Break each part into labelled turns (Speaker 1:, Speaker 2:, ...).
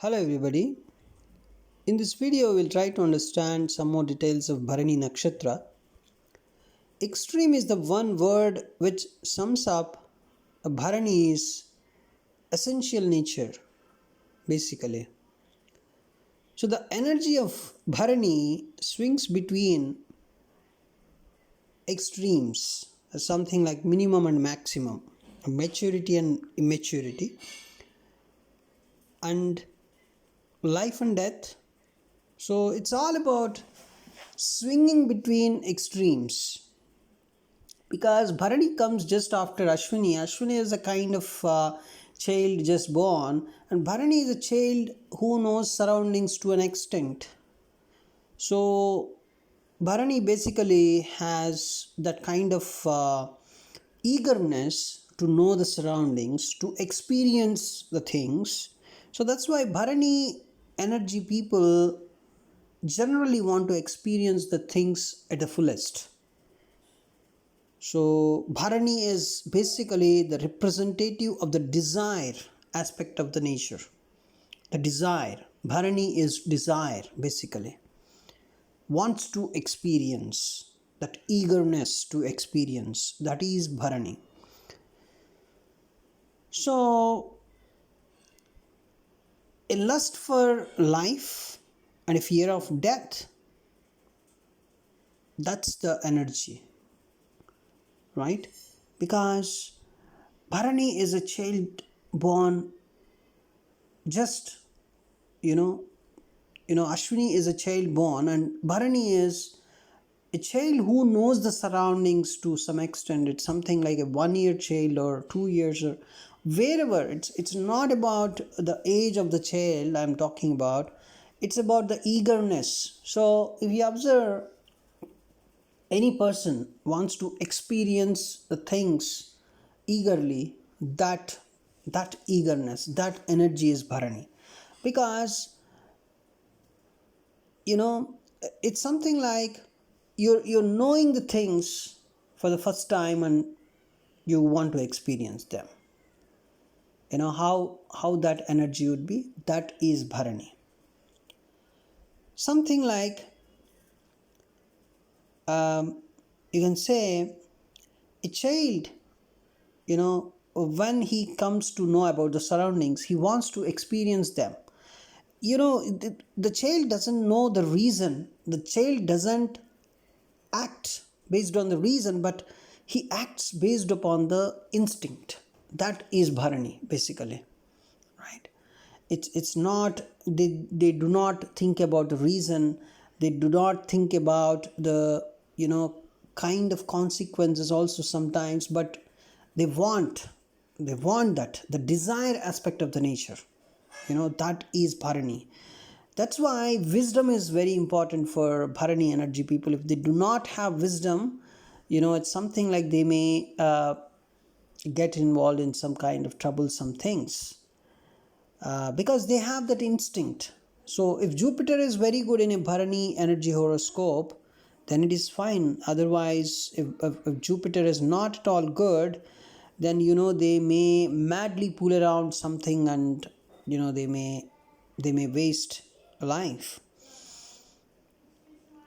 Speaker 1: Hello everybody. In this video we'll try to understand some more details of Bharani Nakshatra. Extreme is the one word which sums up Bharani's essential nature basically. So the energy of Bharani swings between extremes, something like minimum and maximum, maturity and immaturity, and life and death. So it's all about swinging between extremes because Bharani comes just after Ashwini. Ashwini is a kind of child just born, and Bharani is a child who knows surroundings to an extent. So Bharani basically has that kind of eagerness to know the surroundings, to experience the things. So that's why Bharani energy people generally want to experience the things at the fullest. So Bharani is basically the representative of the desire aspect of the nature. The desire. Bharani is desire basically. Wants to experience. That eagerness to experience. That is Bharani. So a lust for life and a fear of death. That's the energy. Right? Because Bharani is a child born just, Ashwini is a child born and Bharani is a child who knows the surroundings to some extent. It's something like a 1 year child or 2 years or wherever. It's not about the age of the child I'm talking about. It's about the eagerness. So if you observe, any person wants to experience the things eagerly, that eagerness, that energy is Bharani. Because it's something like you're knowing the things for the first time and you want to experience them. How that energy would be, that is Bharani. Something like you can say a child, when he comes to know about the surroundings, he wants to experience them. The child doesn't know the reason. The child doesn't act based on the reason, but he acts based upon the instinct. That is Bharani basically, right? It's not, they do not think about the reason. They do not think about the kind of consequences also sometimes, but they want that, the desire aspect of the nature, that is Bharani. That's why wisdom is very important for Bharani energy people. If they do not have wisdom, it's something like they may get involved in some kind of troublesome things because they have that instinct. So if Jupiter is very good in a Bharani energy horoscope, then it is fine. Otherwise, if Jupiter is not at all good, then they may madly pull around something and they may waste a life.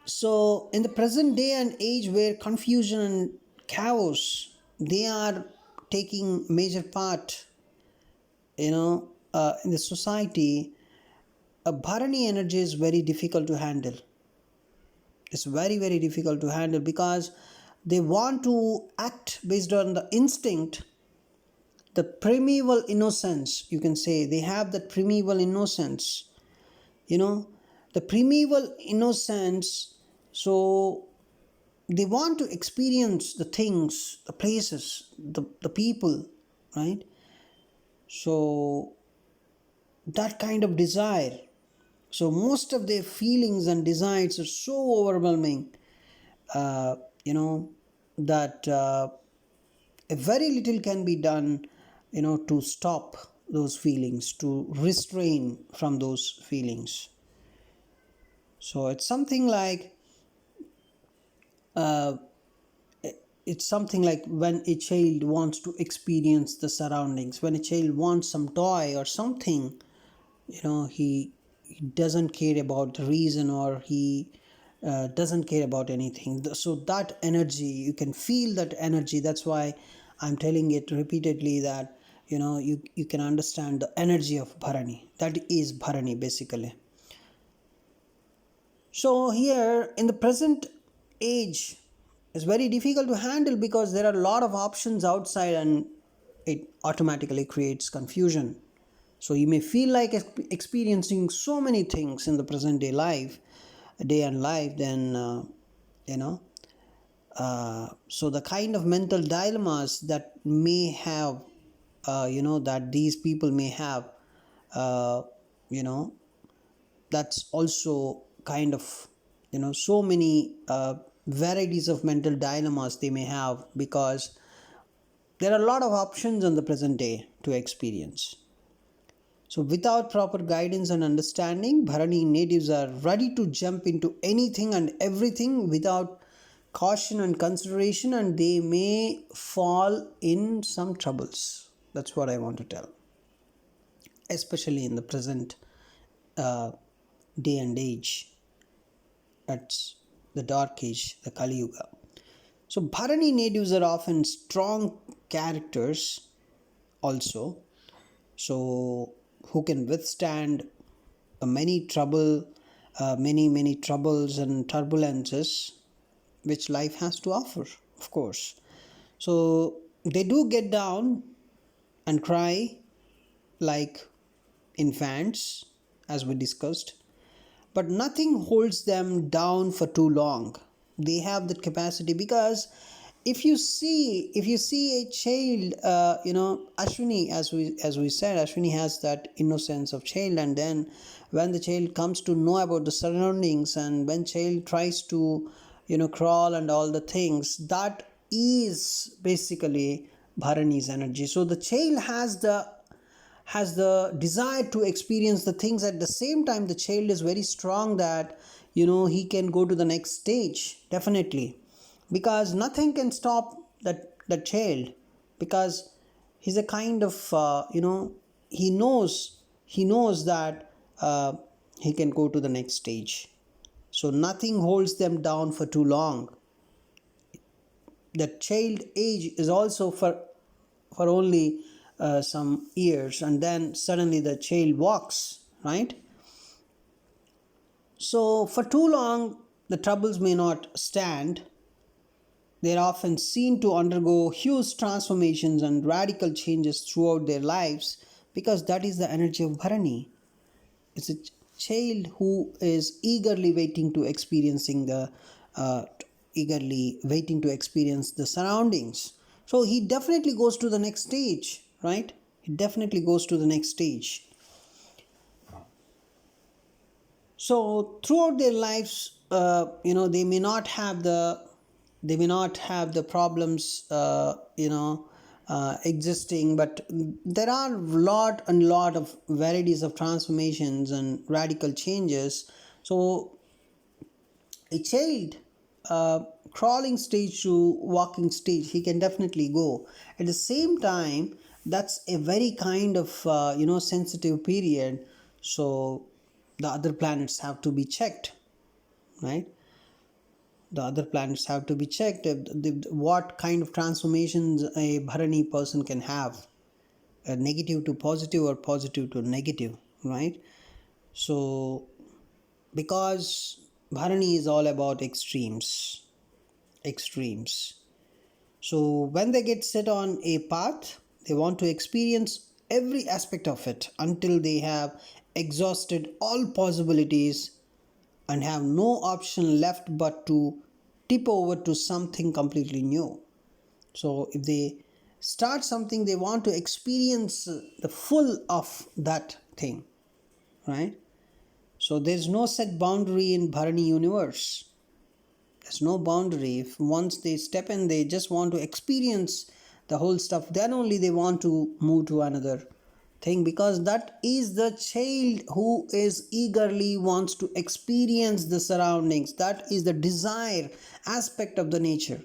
Speaker 1: So in the present day and age where confusion and chaos, they are taking major part in the society, a Bharani energy is very difficult to handle. It's very, very difficult to handle because they want to act based on the instinct, the primeval innocence, you can say. They have that primeval innocence, the primeval innocence. So they want to experience the things, the places, the people, right? So that kind of desire. So most of their feelings and desires are so overwhelming, that a very little can be done, to stop those feelings, to restrain from those feelings. So it's something like when a child wants to experience the surroundings, when a child wants some toy or something, he doesn't care about the reason, or he doesn't care about anything. So that energy, you can feel that energy. That's why I'm telling it repeatedly, that you can understand the energy of Bharani. That is Bharani basically. So here in the present age, it's very difficult to handle because there are a lot of options outside, and it automatically creates confusion. So you may feel like experiencing so many things in the present day and life. Then you know so the kind of mental dilemmas that may have, that these people may have, uh, you know that's also kind of, so many varieties of mental dilemmas they may have, because there are a lot of options on the present day to experience. So without proper guidance and understanding, Bharani natives are ready to jump into anything and everything without caution and consideration, and they may fall in some troubles. That's what I want to tell, especially in the present uh, day and age. That's the dark age, the Kali Yuga. So Bharani natives are often strong characters also, so who can withstand many troubles and turbulences which life has to offer, of course. So they do get down and cry like infants, as we discussed, but nothing holds them down for too long. They have that capacity, because if you see a child, Ashwini, as we said, Ashwini has that innocence of child. And then when the child comes to know about the surroundings, and when child tries to crawl and all the things, that is basically Bharani's energy. So the child has the desire to experience the things. At the same time, the child is very strong, that he can go to the next stage, definitely, because nothing can stop that child, because he's a kind of, he knows that he can go to the next stage. So nothing holds them down for too long. The child age is also for only some years, and then suddenly the child walks, right? So for too long the troubles may not stand. They are often seen to undergo huge transformations and radical changes throughout their lives, because that is the energy of Bharani. It's a child who is uh, eagerly waiting to experience the surroundings. So he definitely goes to the next stage, right? He definitely goes to the next stage. So throughout their lives, they may not have the problems, existing, but there are lot of varieties of transformations and radical changes. So a child, crawling stage to walking stage, he can definitely go. At the same time, that's a very kind of sensitive period. So the other planets have to be checked, right? The other planets have to be checked, what kind of transformations a Bharani person can have, a negative to positive or positive to negative, right? So because Bharani is all about extremes. So when they get set on a path, they want to experience every aspect of it until they have exhausted all possibilities and have no option left but to tip over to something completely new. So if they start something, they want to experience the full of that thing, right? So there's no set boundary in Bharani universe. There's no boundary. If once they step in, they just want to experience the whole stuff, then only they want to move to another thing, because that is the child who is eagerly wants to experience the surroundings. That is the desire aspect of the nature.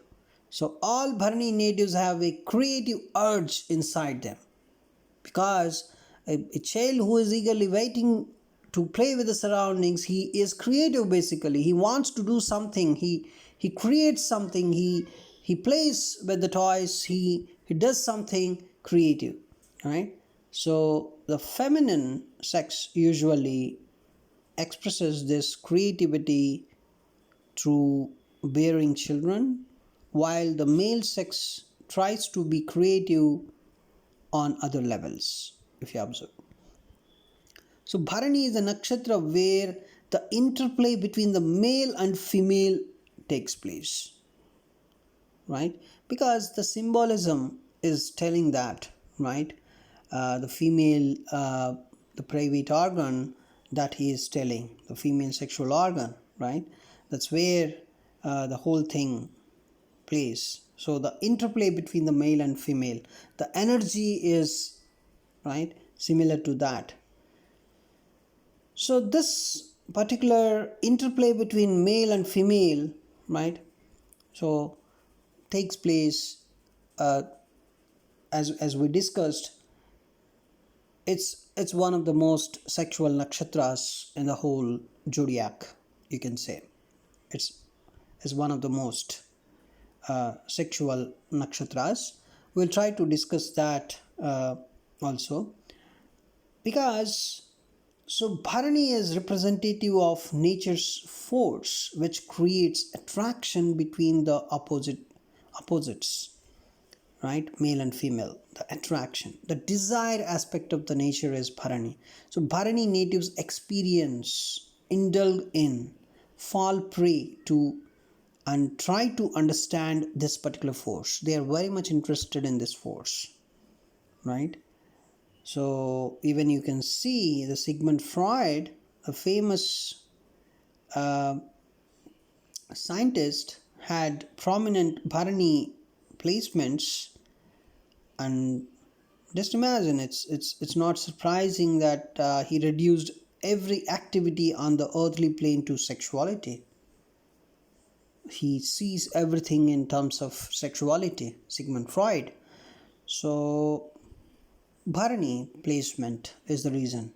Speaker 1: So all Bharani natives have a creative urge inside them, because A child who is eagerly waiting to play with the surroundings, he is creative basically. He wants to do something. He creates something. He plays with the toys. He does something creative, right? So the feminine sex usually expresses this creativity through bearing children, while the male sex tries to be creative on other levels, if you observe. So, Bharani is a nakshatra where the interplay between the male and female takes place, right? Because the symbolism is telling that, right? The female, the private organ that he is telling, the female sexual organ, right? That's where the whole thing plays. So the interplay between the male and female, the energy is, right, similar to that. So this particular interplay between male and female, right, so takes place, uh, as we discussed. It's one of the most sexual nakshatras in the whole zodiac, you can say. It's one of the most sexual nakshatras. We'll try to discuss that also, because so Bharani is representative of nature's force which creates attraction between the opposites, right? Male and female, the attraction, the desire aspect of the nature is Bharani. So Bharani natives experience, indulge in, fall prey to, and try to understand this particular force. They are very much interested in this force, right? So even you can see the Sigmund Freud, a famous uh, scientist, had prominent Bharani placements. And just imagine, it's not surprising that he reduced every activity on the earthly plane to sexuality. He sees everything in terms of sexuality, Sigmund Freud. So Bharani placement is the reason.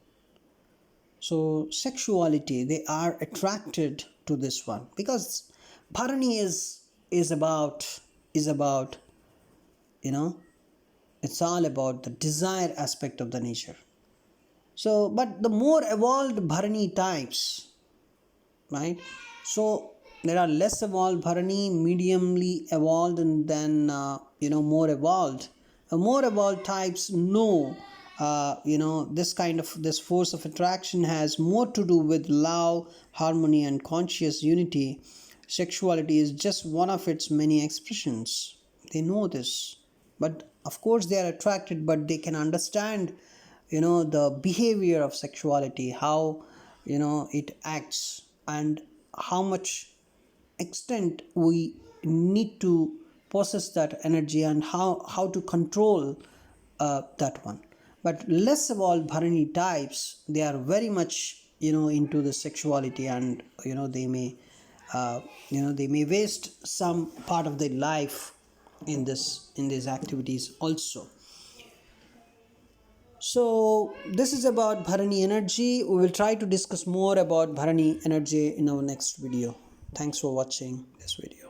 Speaker 1: So sexuality, they are attracted to this one because Bharani is about you know it's all about the desire aspect of the nature. So, but the more evolved Bharani types, right? So there are less evolved Bharani, mediumly evolved, and then more evolved. More evolved types know, this force of attraction has more to do with love, harmony, and conscious unity. Sexuality is just one of its many expressions. They know this, but of course they are attracted, but they can understand the behavior of sexuality, how it acts, and how much extent we need to possess that energy, and how to control that one. But less evolved Bharani types, they are very much into the sexuality, and they may waste some part of their life in these activities also. So this is about Bharani energy. We will try to discuss more about Bharani energy in our next video. Thanks for watching this video.